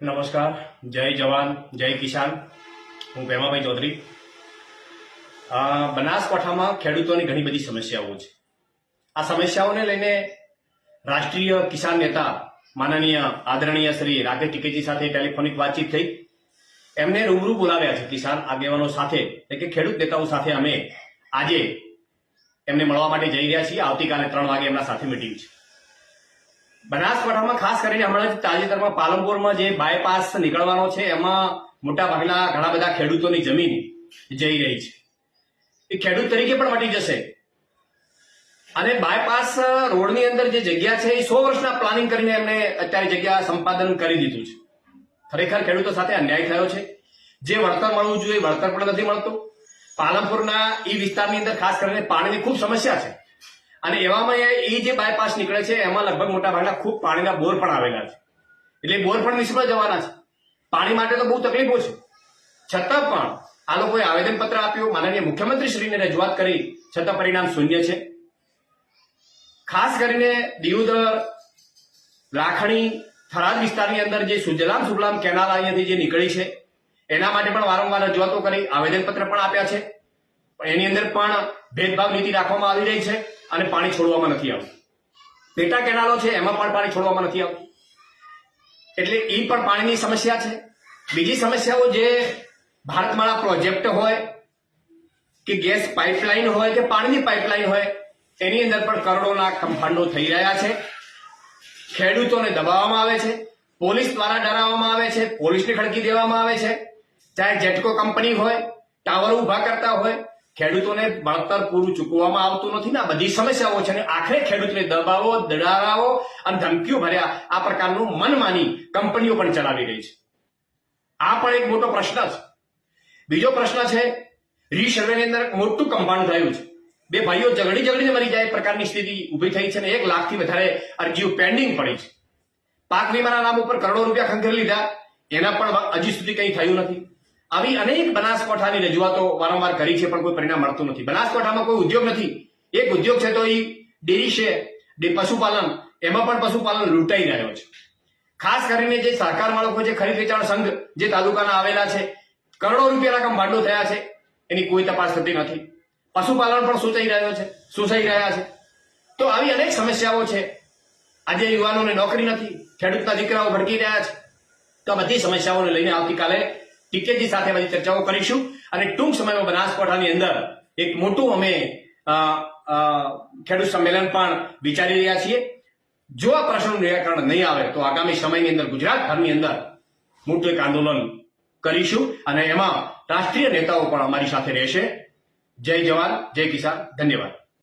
નમસ્કાર, જય જવાન, જય કિસાન. હું ભેમાભાઈ ચૌધરી. બનાસકાંઠામાં ખેડૂતોની ઘણી બધી સમસ્યાઓ છે. આ સમસ્યાઓને લઈને રાષ્ટ્રીય કિસાન નેતા માનનીય આદરણીય શ્રી રાકેશ ટીકેજી સાથે ટેલિફોનિક વાતચીત થઈ. એમને રૂબરૂ બોલાવ્યા છે કિસાન આગેવાનો સાથે, એટલે કે ખેડૂત નેતાઓ સાથે અમે આજે એમને મળવા માટે જઈ રહ્યા છીએ. આવતીકાલે 3 વાગે એમના સાથે મીટિંગ છે. બનાસકાંઠામાં ખાસ કરીને હમણાં જ તાજેતરમાં પાલનપુરમાં જે બાયપાસ નીકળવાનો છે એમાં મોટા ભાગના ઘણા બધા ખેડૂતોની જમીન જઈ રહી છે. એ ખેડૂત તરીકે પણ મટી જશે. અને બાયપાસ રોડની અંદર જે જગ્યા છે એ 100 વર્ષના પ્લાનિંગ કરીને એમને અત્યારે જગ્યા સંપાદન કરી દીધું છે. ખરેખર ખેડૂતો સાથે અન્યાય થયો છે. જે વળતર મળવું જોઈએ વળતર પણ નથી મળતું. પાલનપુરના એ વિસ્તારની અંદર ખાસ કરીને પાણીની ખૂબ સમસ્યા છે. અને એવામાં એ જે બાયપાસ નીકળે છે એમાં લગભગ મોટા ભાગના ખૂબ પાણીના બોર પણ આવેલા છે. એટલે બોર પણ નિષ્ફળ જવાના છે. પાણી માટે તો બહુ તકલીફો છે. છતાં પણ આ લોકોએ આવેદનપત્ર આપ્યું, માનનીય મુખ્યમંત્રીશ્રીને રજૂઆત કરી, છતાં પરિણામ શૂન્ય છે. ખાસ કરીને દિયોદર, લાખણી, થરાદ વિસ્તારની અંદર જે સુજલામ સુફલામ કેનાલ અહીંયાથી જે નીકળી છે એના માટે પણ વારંવાર રજૂઆતો કરી, આવેદનપત્ર પણ આપ્યા છે. એની અંદર પણ ભેદભાવ નીતિ રાખવામાં આવી રહી છે અને પાણી છોડવામાં નથી આવતું. પેટા કેનાલો છે એમાં પણ પાણી છોડવામાં નથી આવતું. એટલે એ પણ પાણીની સમસ્યા છે. બીજી સમસ્યાઓ જે ભારતમાળા પ્રોજેક્ટ હોય કે ગેસ પાઇપલાઇન હોય કે પાણીની પાઇપલાઇન હોય એની અંદર પણ કરોડોના કૌભાંડો થઈ રહ્યા છે. ખેડૂતોને દબાવવામાં આવે છે, પોલીસ દ્વારા ડરાવવામાં આવે છે, પોલીસને ખડકી દેવામાં આવે છે. ચાહે જેટકો કંપની હોય, ટાવર ઉભા કરતા હોય, ખેડૂતોને વળતર પૂરું ચૂકવવામાં આવતું નથી ને આ બધી સમસ્યાઓ છે. અને આખરે ખેડૂતને દબાવો, ડરાવો અને ધમકીઓ ભર્યા આ પ્રકારનું મનમાની કંપનીઓ પણ ચલાવી રહી છે. આ પણ એક મોટો પ્રશ્ન છે. બીજો પ્રશ્ન છે, રીસર્વેની અંદર મોટું કૌભાંડ થયું છે. 2 ભાઈઓ ઝઘડીને મરી જાય પ્રકારની સ્થિતિ ઉભી થઈ છે અને 1 લાખથી વધારે અરજીઓ પેન્ડિંગ પડી છે. પાક વીમાના નામ ઉપર કરોડો રૂપિયા ખંખેરી લીધા, એના પણ હજી સુધી કંઈ થયું નથી. આવી અનેક બનાસકાંઠાની રજૂઆતો વારંવાર કરી છે પણ કોઈ પરિણામ મળતું નથી. બનાસકાંઠામાં કોઈ ઉદ્યોગ નથી. એક ઉદ્યોગ છે તો એ ડેરી છે, પશુપાલન, એમાં પણ પશુપાલન લૂંટાઈ રહ્યો છે. ખાસ કરીને જે સહકાર માળખો છે, ખરીદ વેચાણ સંઘ જે તાલુકાના આવેલા છે, કરોડો રૂપિયાના કૌભાંડો થયા છે, એની કોઈ તપાસ થતી નથી. પશુપાલન પણ સૂચાઈ રહ્યા છે. તો આવી અનેક સમસ્યાઓ છે. આજે યુવાનોને નોકરી નથી, ખેડૂતના દીકરાઓ ભડકી રહ્યા છે. તો આ બધી સમસ્યાઓને લઈને આવતીકાલે ટીકેજી સાથે બધી ચર્ચાઓ કરીશું અને ટૂંક સમયમાં બનાસકાંઠાની અંદર એક મોટું અમે ખેડૂત સંમેલન પણ વિચારી રહ્યા છીએ. જો આ પ્રશ્નનું નિરાકરણ નહીં આવે તો આગામી સમયની અંદર ગુજરાતભરની અંદર મોટું એક આંદોલન કરીશું અને એમાં રાષ્ટ્રીય નેતાઓ પણ અમારી સાથે રહેશે. જય જવાન, જય કિસાન. ધન્યવાદ.